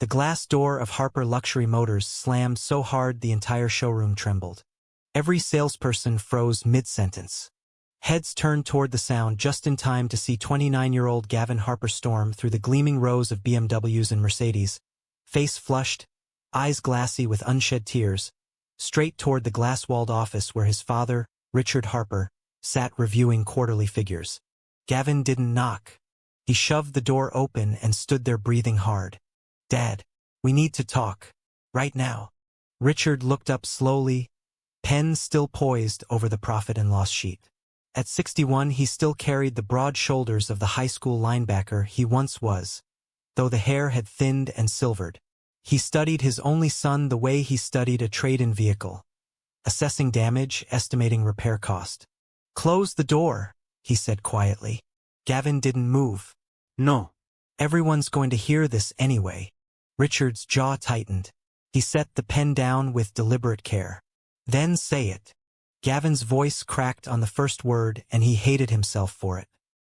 The glass door of Harper Luxury Motors slammed so hard the entire showroom trembled. Every salesperson froze mid-sentence. Heads turned toward the sound just in time to see 29-year-old Gavin Harper storm through the gleaming rows of BMWs and Mercedes, face flushed, eyes glassy with unshed tears, straight toward the glass-walled office where his father, Richard Harper, sat reviewing quarterly figures. Gavin didn't knock. He shoved the door open and stood there breathing hard. "Dad, we need to talk. Right now." Richard looked up slowly, pen still poised over the profit and loss sheet. At 61, he still carried the broad shoulders of the high school linebacker he once was, though the hair had thinned and silvered. He studied his only son the way he studied a trade-in vehicle, assessing damage, estimating repair cost. "Close the door," he said quietly. Gavin didn't move. "No. Everyone's going to hear this anyway." Richard's jaw tightened. He set the pen down with deliberate care. "Then say it." Gavin's voice cracked on the first word, and he hated himself for it.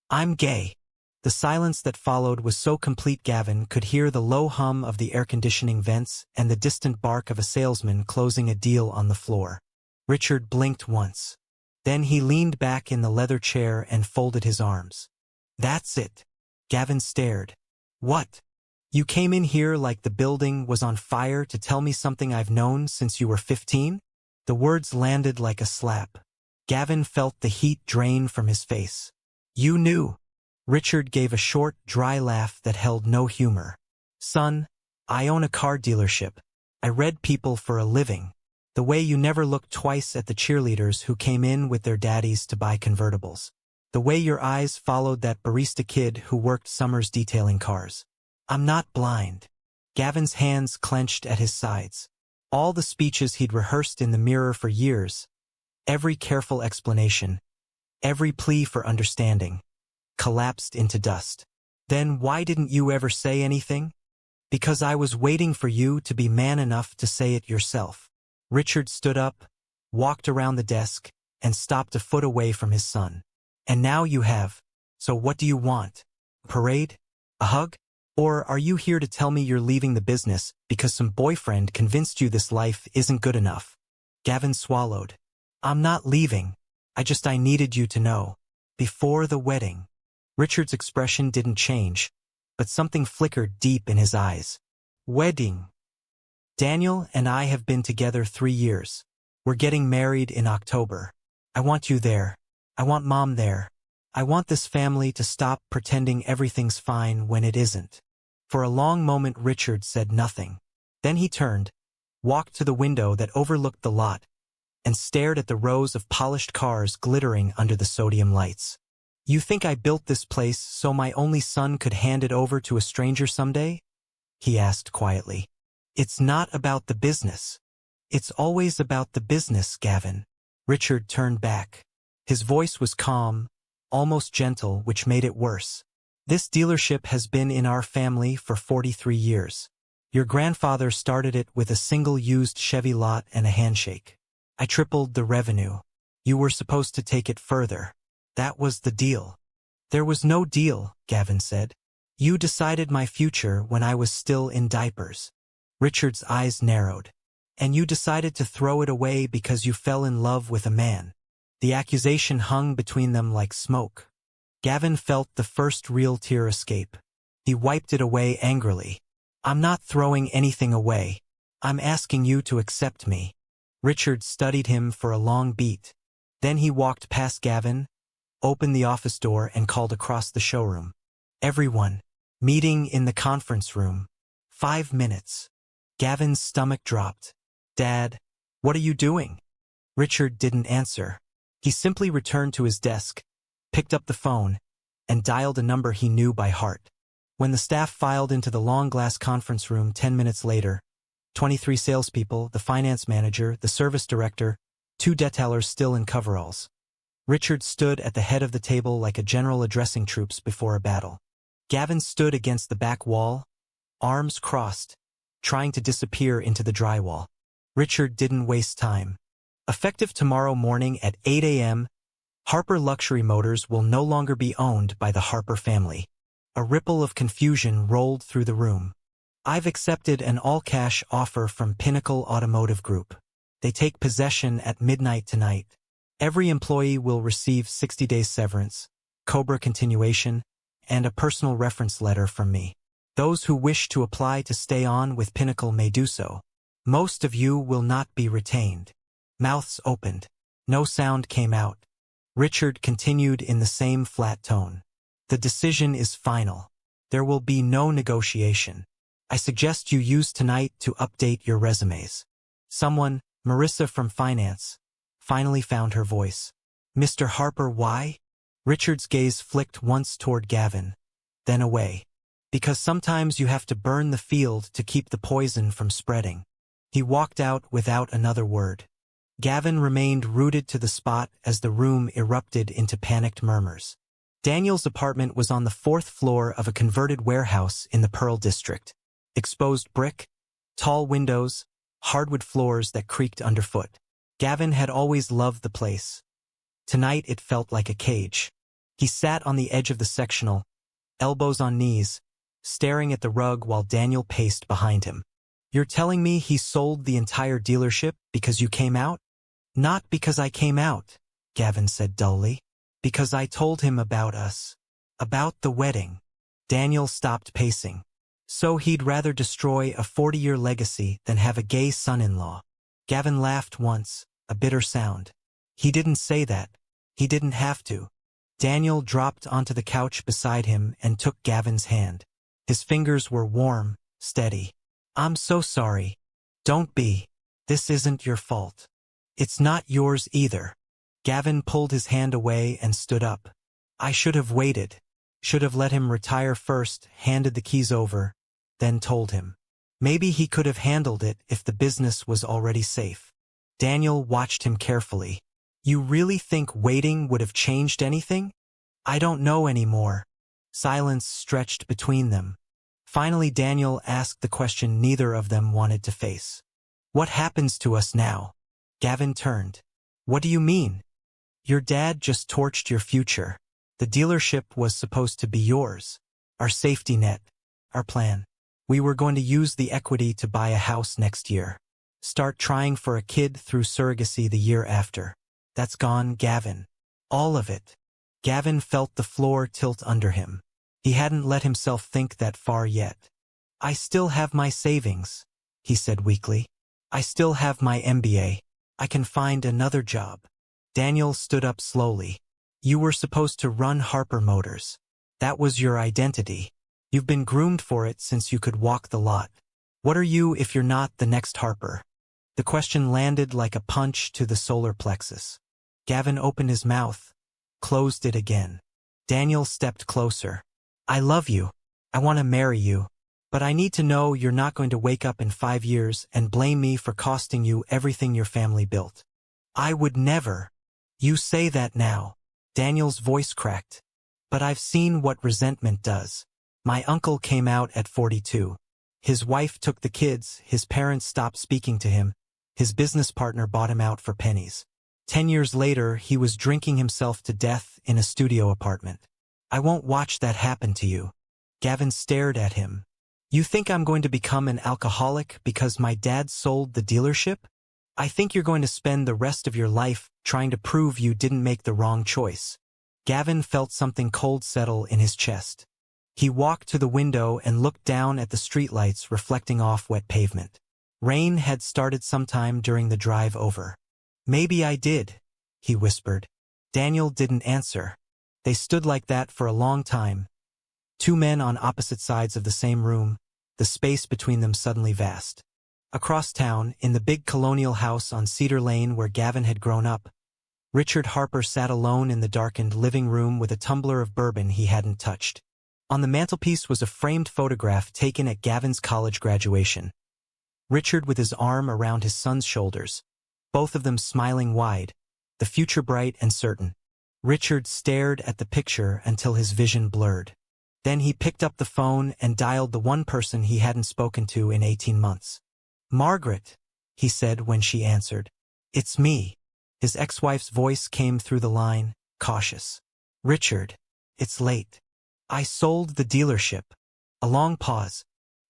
"I'm gay." The silence that followed was so complete Gavin could hear the low hum of the air-conditioning vents and the distant bark of a salesman closing a deal on the floor. Richard blinked once. Then he leaned back in the leather chair and folded his arms. "That's it." Gavin stared. "What? You came in here like the building was on fire to tell me something I've known since you were 15? The words landed like a slap. Gavin felt the heat drain from his face. "You knew." Richard gave a short, dry laugh that held no humor. "Son, I own a car dealership. I read people for a living. The way you never looked twice at the cheerleaders who came in with their daddies to buy convertibles. The way your eyes followed that barista kid who worked summers detailing cars. I'm not blind." Gavin's hands clenched at his sides. All the speeches he'd rehearsed in the mirror for years, every careful explanation, every plea for understanding, collapsed into dust. "Then why didn't you ever say anything?" "Because I was waiting for you to be man enough to say it yourself." Richard stood up, walked around the desk, and stopped a foot away from his son. "And now you have. So what do you want? A parade? A hug? Or are you here to tell me you're leaving the business because some boyfriend convinced you this life isn't good enough?" Gavin swallowed. "I'm not leaving. I needed you to know. Before the wedding." Richard's expression didn't change, but something flickered deep in his eyes. "Wedding. Daniel and I have been together 3 years. We're getting married in October. I want you there. I want Mom there. I want this family to stop pretending everything's fine when it isn't." For a long moment Richard said nothing. Then he turned, walked to the window that overlooked the lot, and stared at the rows of polished cars glittering under the sodium lights. "You think I built this place so my only son could hand it over to a stranger someday?" he asked quietly. "It's not about the business. It's always about the business, Gavin." Richard turned back. His voice was calm, almost gentle, which made it worse. "This dealership has been in our family for 43 years. Your grandfather started it with a single used Chevy lot and a handshake. I tripled the revenue. You were supposed to take it further. That was the deal." "There was no deal," Gavin said. "You decided my future when I was still in diapers." Richard's eyes narrowed. "And you decided to throw it away because you fell in love with a man." The accusation hung between them like smoke. Gavin felt the first real tear escape. He wiped it away angrily. "I'm not throwing anything away. I'm asking you to accept me." Richard studied him for a long beat. Then he walked past Gavin, opened the office door, and called across the showroom. "Everyone, meeting in the conference room. 5 minutes." Gavin's stomach dropped. "Dad, what are you doing?" Richard didn't answer. He simply returned to his desk, picked up the phone, and dialed a number he knew by heart. When the staff filed into the long glass conference room 10 minutes later, 23 salespeople, the finance manager, the service director, 2 detailers still in coveralls. Richard stood at the head of the table like a general addressing troops before a battle. Gavin stood against the back wall, arms crossed, trying to disappear into the drywall. Richard didn't waste time. Effective tomorrow morning at 8 a.m., Harper Luxury Motors will no longer be owned by the Harper family. A ripple of confusion rolled through the room. I've accepted an all-cash offer from Pinnacle Automotive Group. They take possession at midnight tonight. Every employee will receive 60 days severance, COBRA continuation, and a personal reference letter from me. Those who wish to apply to stay on with Pinnacle may do so. Most of you will not be retained. Mouths opened. No sound came out. Richard continued in the same flat tone. The decision is final. There will be no negotiation. I suggest you use tonight to update your resumes. Someone, Marissa from finance, finally found her voice. Mr. Harper, why? Richard's gaze flicked once toward Gavin, then away. Because sometimes you have to burn the field to keep the poison from spreading. He walked out without another word. Gavin remained rooted to the spot as the room erupted into panicked murmurs. Daniel's apartment was on the 4th floor of a converted warehouse in the Pearl District. Exposed brick, tall windows, hardwood floors that creaked underfoot. Gavin had always loved the place. Tonight it felt like a cage. He sat on the edge of the sectional, elbows on knees, staring at the rug while Daniel paced behind him. You're telling me he sold the entire dealership because you came out? Not because I came out, Gavin said dully. Because I told him about us. About the wedding. Daniel stopped pacing. So he'd rather destroy a 40-year legacy than have a gay son-in-law. Gavin laughed once, a bitter sound. He didn't say that. He didn't have to. Daniel dropped onto the couch beside him and took Gavin's hand. His fingers were warm, steady. I'm so sorry. Don't be. This isn't your fault. It's not yours either. Gavin pulled his hand away and stood up. I should have waited. Should have let him retire first, handed the keys over, then told him. Maybe he could have handled it if the business was already safe. Daniel watched him carefully. You really think waiting would have changed anything? I don't know anymore. Silence stretched between them. Finally, Daniel asked the question neither of them wanted to face. What happens to us now? Gavin turned. What do you mean? Your dad just torched your future. The dealership was supposed to be yours. Our safety net. Our plan. We were going to use the equity to buy a house next year. Start trying for a kid through surrogacy the year after. That's gone, Gavin. All of it. Gavin felt the floor tilt under him. He hadn't let himself think that far yet. I still have my savings, he said weakly. I still have my MBA. I can find another job. Daniel stood up slowly. You were supposed to run Harper Motors. That was your identity. You've been groomed for it since you could walk the lot. What are you if you're not the next Harper? The question landed like a punch to the solar plexus. Gavin opened his mouth, closed it again. Daniel stepped closer. I love you. I want to marry you. But I need to know you're not going to wake up in 5 years and blame me for costing you everything your family built. I would never. You say that now. Daniel's voice cracked. But I've seen what resentment does. My uncle came out at 42. His wife took the kids, his parents stopped speaking to him, his business partner bought him out for pennies. 10 years later, he was drinking himself to death in a studio apartment. I won't watch that happen to you. Gavin stared at him. You think I'm going to become an alcoholic because my dad sold the dealership? I think you're going to spend the rest of your life trying to prove you didn't make the wrong choice. Gavin felt something cold settle in his chest. He walked to the window and looked down at the streetlights reflecting off wet pavement. Rain had started sometime during the drive over. Maybe I did, he whispered. Daniel didn't answer. They stood like that for a long time. Two men on opposite sides of the same room, the space between them suddenly vast. Across town, in the big colonial house on Cedar Lane where Gavin had grown up, Richard Harper sat alone in the darkened living room with a tumbler of bourbon he hadn't touched. On the mantelpiece was a framed photograph taken at Gavin's college graduation. Richard with his arm around his son's shoulders, both of them smiling wide, the future bright and certain. Richard stared at the picture until his vision blurred. Then he picked up the phone and dialed the one person he hadn't spoken to in 18 months. Margaret, he said when she answered. It's me. His ex-wife's voice came through the line, cautious. Richard, it's late. I sold the dealership. A long pause.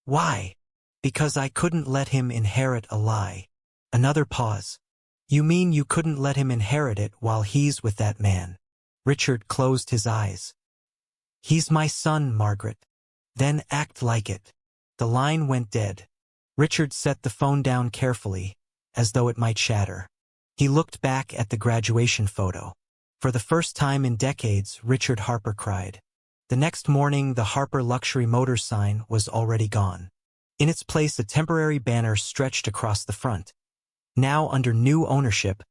Why? Because I couldn't let him inherit a lie. Another pause. You mean you couldn't let him inherit it while he's with that man? Richard closed his eyes. He's my son, Margaret. Then act like it. The line went dead. Richard set the phone down carefully, as though it might shatter. He looked back at the graduation photo. For the first time in decades, Richard Harper cried. The next morning, the Harper Luxury Motors sign was already gone. In its place, a temporary banner stretched across the front. Now under new ownership,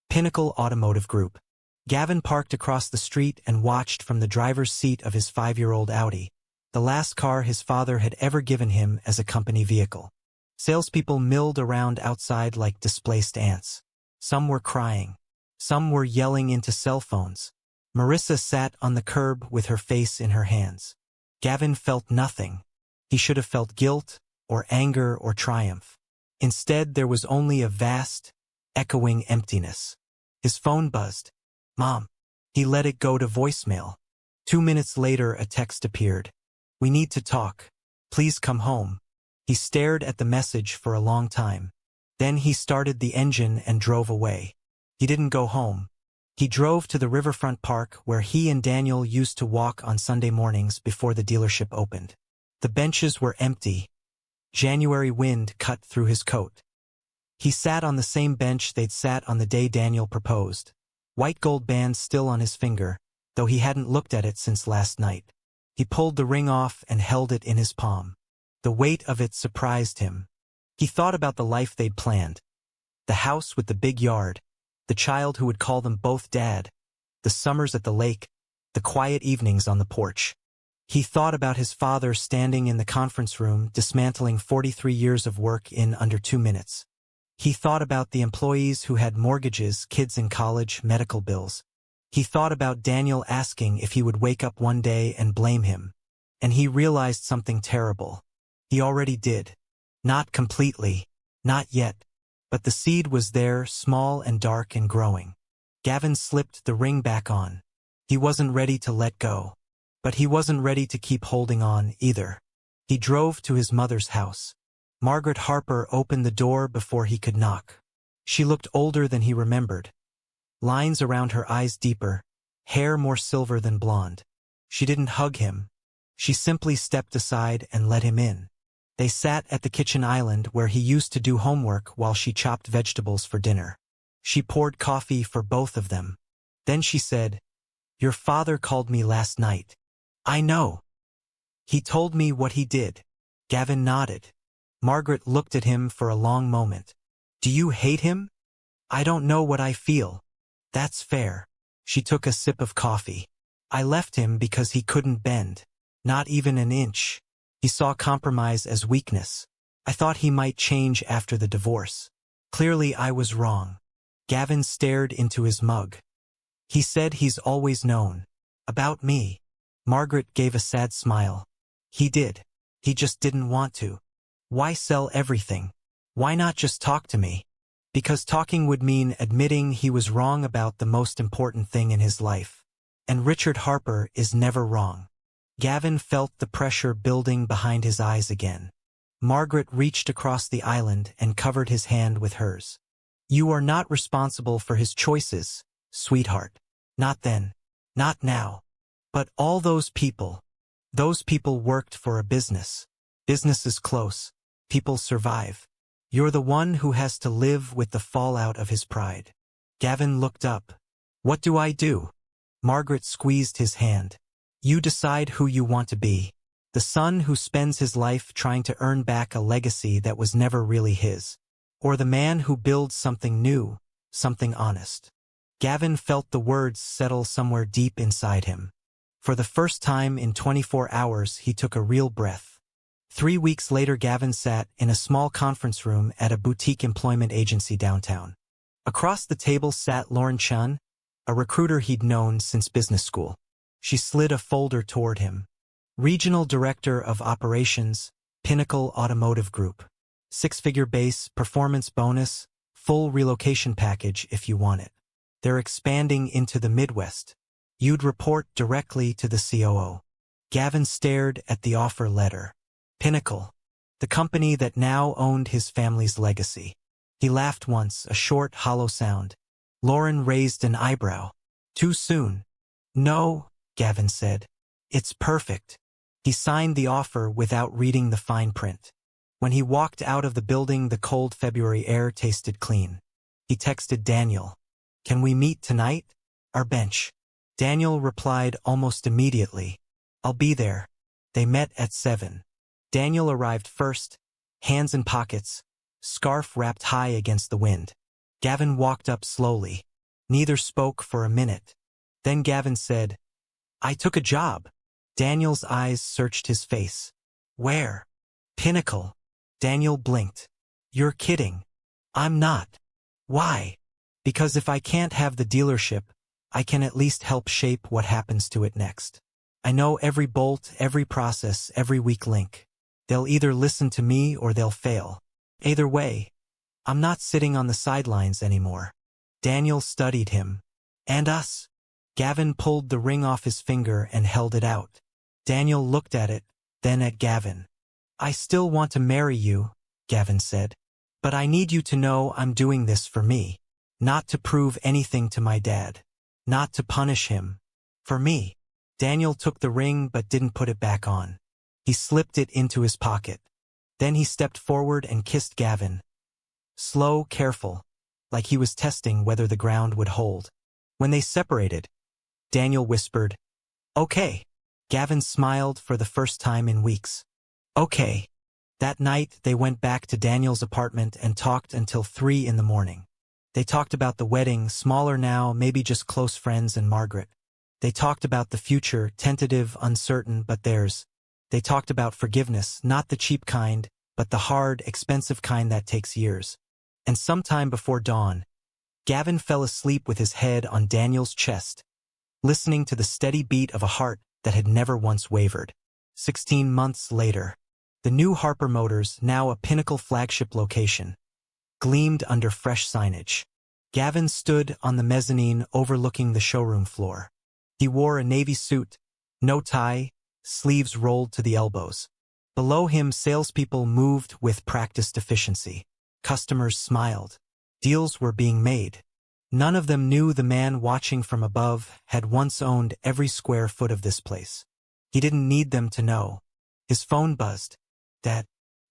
Pinnacle Automotive Group. Gavin parked across the street and watched from the driver's seat of his 5-year-old Audi, the last car his father had ever given him as a company vehicle. Salespeople milled around outside like displaced ants. Some were crying. Some were yelling into cell phones. Marissa sat on the curb with her face in her hands. Gavin felt nothing. He should have felt guilt, or anger, or triumph. Instead, there was only a vast, echoing emptiness. His phone buzzed. Mom. He let it go to voicemail. 2 minutes later, a text appeared. We need to talk. Please come home. He stared at the message for a long time. Then he started the engine and drove away. He didn't go home. He drove to the riverfront park where he and Daniel used to walk on Sunday mornings before the dealership opened. The benches were empty. January wind cut through his coat. He sat on the same bench they'd sat on the day Daniel proposed. White gold band still on his finger, though he hadn't looked at it since last night. He pulled the ring off and held it in his palm. The weight of it surprised him. He thought about the life they'd planned. The house with the big yard, the child who would call them both Dad, the summers at the lake, the quiet evenings on the porch. He thought about his father standing in the conference room dismantling 43 years of work in under 2 minutes. He thought about the employees who had mortgages, kids in college, medical bills. He thought about Daniel asking if he would wake up one day and blame him. And he realized something terrible. He already did. Not completely. Not yet. But the seed was there, small and dark and growing. Gavin slipped the ring back on. He wasn't ready to let go. But he wasn't ready to keep holding on either. He drove to his mother's house. Margaret Harper opened the door before he could knock. She looked older than he remembered. Lines around her eyes deeper, hair more silver than blonde. She didn't hug him. She simply stepped aside and let him in. They sat at the kitchen island where he used to do homework while she chopped vegetables for dinner. She poured coffee for both of them. Then she said, "Your father called me last night." "I know. He told me what he did." Gavin nodded. Margaret looked at him for a long moment. "Do you hate him?" "I don't know what I feel." "That's fair." She took a sip of coffee. "I left him because he couldn't bend. Not even an inch. He saw compromise as weakness. I thought he might change after the divorce. Clearly I was wrong." Gavin stared into his mug. "He said he's always known. About me." Margaret gave a sad smile. "He did. He just didn't want to. Why sell everything? Why not just talk to me?" Because talking would mean admitting he was wrong about the most important thing in his life. And Richard Harper is never wrong. Gavin felt the pressure building behind his eyes again. Margaret reached across the island and covered his hand with hers. "You are not responsible for his choices, sweetheart. Not then. Not now. But all those people worked for a business. Businesses close. People survive. You're the one who has to live with the fallout of his pride." Gavin looked up. "What do I do?" Margaret squeezed his hand. "You decide who you want to be. The son who spends his life trying to earn back a legacy that was never really his. Or the man who builds something new, something honest." Gavin felt the words settle somewhere deep inside him. For the first time in 24 hours, he took a real breath. 3 weeks later, Gavin sat in a small conference room at a boutique employment agency downtown. Across the table sat Lauren Chun, a recruiter he'd known since business school. She slid a folder toward him. "Regional Director of Operations, Pinnacle Automotive Group. 6-figure base, performance bonus, full relocation package if you want it. They're expanding into the Midwest. You'd report directly to the COO." Gavin stared at the offer letter. Pinnacle. the company that now owned his family's legacy. He laughed once, a short, hollow sound. Lauren raised an eyebrow. Too soon. No, Gavin said. It's perfect. He signed the offer without reading the fine print. When he walked out of the building, the cold February air tasted clean. He texted Daniel. Can we meet tonight? Our bench. Daniel replied almost immediately. I'll be there. They met at 7. Daniel arrived first, hands in pockets, scarf wrapped high against the wind. Gavin walked up slowly. Neither spoke for a minute. Then Gavin said, I took a job. Daniel's eyes searched his face. Where? Pinnacle. Daniel blinked. You're kidding. I'm not. Why? Because if I can't have the dealership, I can at least help shape what happens to it next. I know every bolt, every process, every weak link. They'll either listen to me or they'll fail. Either way, I'm not sitting on the sidelines anymore. Daniel studied him. And us? Gavin pulled the ring off his finger and held it out. Daniel looked at it, then at Gavin. I still want to marry you, Gavin said. But I need you to know I'm doing this for me. Not to prove anything to my dad. Not to punish him. For me. Daniel took the ring but didn't put it back on. He slipped it into his pocket. Then he stepped forward and kissed Gavin. Slow, careful, like he was testing whether the ground would hold. When they separated, Daniel whispered, Okay. Gavin smiled for the first time in weeks. Okay. That night, they went back to Daniel's apartment and talked until 3 in the morning. They talked about the wedding, smaller now, maybe just close friends and Margaret. They talked about the future, tentative, uncertain, but theirs. They talked about forgiveness, not the cheap kind, but the hard, expensive kind that takes years. And sometime before dawn, Gavin fell asleep with his head on Daniel's chest, listening to the steady beat of a heart that had never once wavered. 16 months later, the new Harper Motors, now a Pinnacle flagship location, gleamed under fresh signage. Gavin stood on the mezzanine overlooking the showroom floor. He wore a navy suit, no tie, sleeves rolled to the elbows. Below him, salespeople moved with practiced efficiency. Customers smiled. Deals were being made. None of them knew the man watching from above had once owned every square foot of this place. He didn't need them to know. His phone buzzed. Dad.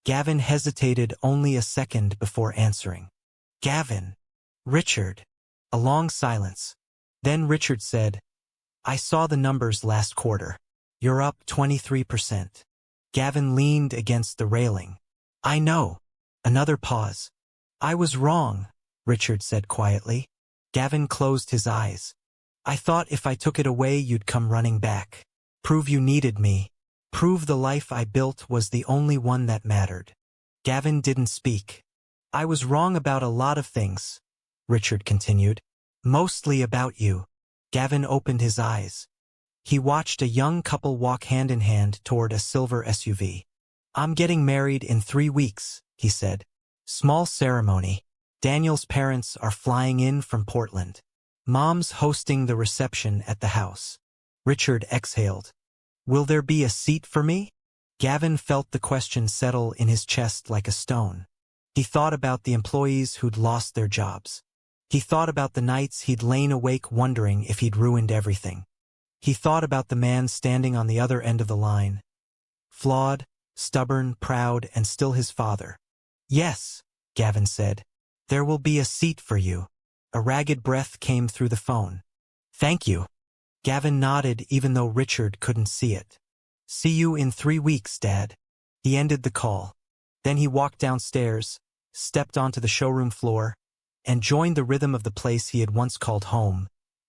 Gavin hesitated only a second before answering. Gavin. Richard. A long silence. Then Richard said, I saw the numbers last quarter. You're up 23%. Gavin leaned against the railing. I know. Another pause. I was wrong, Richard said quietly. Gavin closed his eyes. I thought if I took it away you'd come running back. Prove you needed me. Prove the life I built was the only one that mattered. Gavin didn't speak. I was wrong about a lot of things, Richard continued. Mostly about you. Gavin opened his eyes. He watched a young couple walk hand in hand toward a silver SUV. I'm getting married in 3 weeks, he said. Small ceremony. Daniel's parents are flying in from Portland. Mom's hosting the reception at the house. Richard exhaled. Will there be a seat for me? Gavin felt the question settle in his chest like a stone. He thought about the employees who'd lost their jobs. He thought about the nights he'd lain awake wondering if he'd ruined everything. He thought about the man standing on the other end of the line. Flawed, stubborn, proud, and still his father. Yes, Gavin said. There will be a seat for you. A ragged breath came through the phone. Thank you. Gavin nodded even though Richard couldn't see it. See you in 3 weeks, Dad. He ended the call. Then he walked downstairs, stepped onto the showroom floor, and joined the rhythm of the place he had once called home,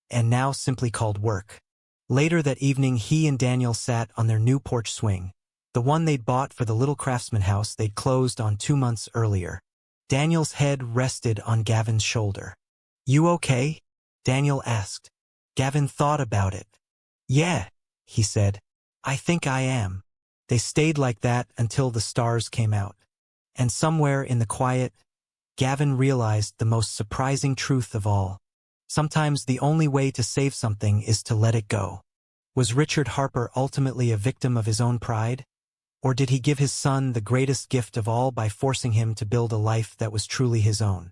and now simply called work. Later that evening, he and Daniel sat on their new porch swing, the one they'd bought for the little craftsman house they'd closed on 2 months earlier. Daniel's head rested on Gavin's shoulder. You okay? Daniel asked. Gavin thought about it. Yeah, he said. I think I am. They stayed like that until the stars came out. And somewhere in the quiet, Gavin realized the most surprising truth of all. Sometimes the only way to save something is to let it go. Was Richard Harper ultimately a victim of his own pride? Or did he give his son the greatest gift of all by forcing him to build a life that was truly his own?